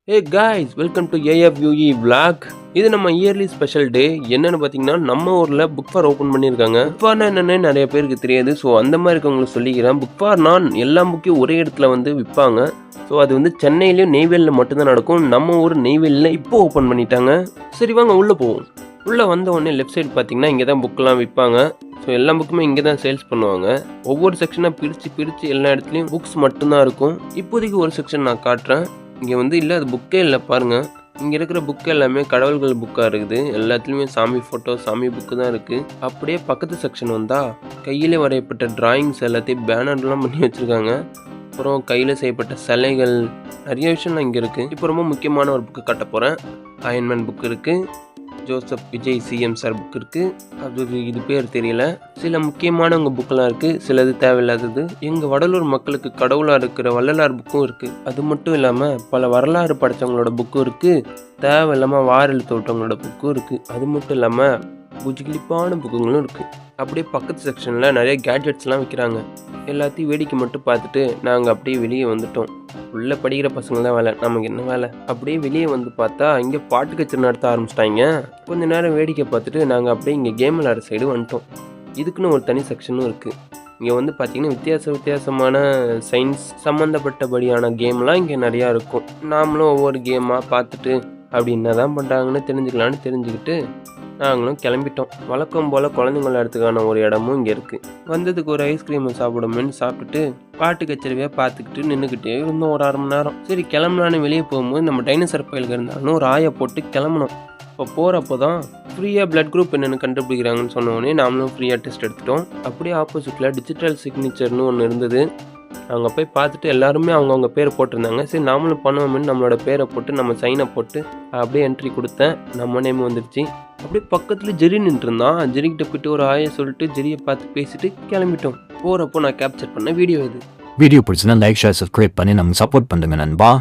Hey guys, welcome to AFUE vlog. இது நம்ம yearly special day. என்னன்னு பார்த்தீங்கன்னா நம்ம ஊரில் புக் ஃபேர் ஓப்பன் பண்ணியிருக்காங்க. புக் ஃபேர்னா என்னன்னு நிறைய பேருக்கு தெரியாது. ஸோ அந்த மாதிரி இருக்கவங்களுக்கு சொல்லிக்கிறேன். புக் ஃபேர்னா எல்லா புக்கையும் ஒரே இடத்துல வந்து விற்பாங்க. ஸோ அது வந்து சென்னையிலையும் நெய்வேலியில் மட்டும்தான் நடக்கும். நம்ம ஊர் நெய்வேலியில் இப்போ ஓப்பன் பண்ணிட்டாங்க. சரி வாங்க உள்ளே போவோம். உள்ளே வந்த உடனே லெஃப்ட் சைடு பார்த்தீங்கன்னா இங்கே தான் புக்கெலாம் விற்பாங்க. ஸோ எல்லா புக்குமே இங்கே தான் சேல்ஸ் பண்ணுவாங்க. ஒவ்வொரு செக்ஷனாக பிரித்து எல்லா இடத்துலையும் புக்ஸ் மட்டும்தான் இருக்கும். இப்போதைக்கு ஒரு செக்ஷன் நான் காட்டுறேன். இங்கே வந்து இல்லை, அது புக்கே இல்லை பாருங்கள். இங்கே இருக்கிற புக்கு எல்லாமே கடவுள்கள் புக்காக இருக்குது. எல்லாத்துலேயுமே சாமி ஃபோட்டோ, சாமி புக்கு தான் இருக்குது. அப்படியே பக்கத்து செக்ஷன் வந்தால் கையிலே வரையப்பட்ட டிராயிங்ஸ் எல்லாத்தையும் பேனர்லாம் பண்ணி வச்சுருக்காங்க. அப்புறம் கையில் செய்யப்பட்ட சிலைகள், நிறைய விஷயம்லாம் இங்கே இருக்குது. இப்போ ரொம்ப முக்கியமான ஒரு புக்கு காட்ட போகிறேன். அயன்மேன் புக்கு இருக்குது. Joseph Vijay CM sir book இருக்குது. அது இது பேர் தெரியல. சில முக்கியமானவங்க புக்கெலாம் இருக்குது, சிலது தேவையில்லாதது. எங்கள் வடலூர் மக்களுக்கு கடவுளாக இருக்கிற வள்ளலார் புக்கும் இருக்குது. அது மட்டும் இல்லாமல் பல வரலாறு படைத்தவங்களோட புக்கும் இருக்குது. தேவையில்லாமல் வாரெழுத்து விட்டவங்களோட புக்கும் இருக்குது. அது மட்டும் இல்லாமல் புஜ்கிலிப்பான புக்குங்களும் இருக்குது. அப்படியே பக்கத்து செக்ஷனில் நிறைய கேட்ஜெட்ஸ்லாம் விற்கிறாங்க. எல்லாத்தையும் வேடிக்கை மட்டும் பார்த்துட்டு நாங்கள் அப்படியே வெளியே வந்துட்டோம். உள்ளே படிக்கிற பசங்க தான் வேலை, நமக்கு என்ன வேலை. அப்படியே வெளியே வந்து பார்த்தா இங்கே பாட்டு கச்சேரி நடத்த ஆரம்பிச்சிட்டாங்க. கொஞ்சம் நேரம் வேடிக்கை பார்த்துட்டு நாங்கள் அப்படியே இங்கே கேம் விளையாடுற சைடு வந்துட்டோம். இதுக்குன்னு ஒரு தனி செக்ஷனும் இருக்குது. இங்கே வந்து பார்த்திங்கன்னா வித்தியாசமான சயின்ஸ் சம்மந்தப்பட்டபடியான கேம்லாம் இங்கே நிறையா இருக்கும். நாமளும் ஒவ்வொரு கேமாக பார்த்துட்டு அப்படி என்ன தான் பண்ணுறாங்கன்னு தெரிஞ்சுக்கலான்னு தெரிஞ்சுக்கிட்டு நாங்களும் கிளம்பிட்டோம். வழக்கம் போல் குழந்தைங்க விளையாடுறதுக்கான ஒரு இடமும் இங்கே இருக்குது. வந்ததுக்கு ஒரு ஐஸ்கிரீமை சாப்பிடுமேன்னு சாப்பிட்டுட்டு பாட்டு கச்சேரியாக பார்த்துக்கிட்டு நின்றுக்கிட்டே இருந்தோம் ஒரு 1/2 மணி நேரம். சரி கிளம்பலான்னு வெளியே போகும்போது நம்ம டைனோசர் பயலுக்கு இருந்தாலும் ஒரு ஆயை போட்டு கிளம்பணும். இப்போ போகிறப்போ தான் ஃப்ரீயாக பிளட் குரூப் என்னென்னு கண்டுபிடிக்கிறாங்கன்னு சொன்னோடனே நாமளும் ஃப்ரீயாக டெஸ்ட் எடுத்துட்டோம். அப்படியே ஆப்போசிட்டில் டிஜிட்டல் சிக்னேச்சர்னு ஒன்று இருந்தது. அங்கே போய் பார்த்துட்டு எல்லாருமே அவங்கவுங்க பேரை போட்டிருந்தாங்க. சரி நாமளும் பண்ணுவோம்னு நம்மளோட பேரை போட்டு நம்ம சைனை போட்டு அப்படியே என்ட்ரி கொடுத்தேன். நம்ம நேம் வந்துடுச்சு. அப்படியே பக்கத்தில் ஜெரி நின்றுருந்தான். ஜெரிக்கிட்ட போய்ட்டு ஒரு ஆயை சொல்லிட்டு ஜெரியை பார்த்து பேசிட்டு கிளம்பிட்டோம். போகிறப்போ நான் கேப்சர் பண்ண வீடியோ இது. வீடியோ பிடிச்சிருந்தா லைக், ஷேர், சப்ஸ்கிரைப் பண்ணி நமக்கு சப்போர்ட் பண்ணுங்க நண்பா.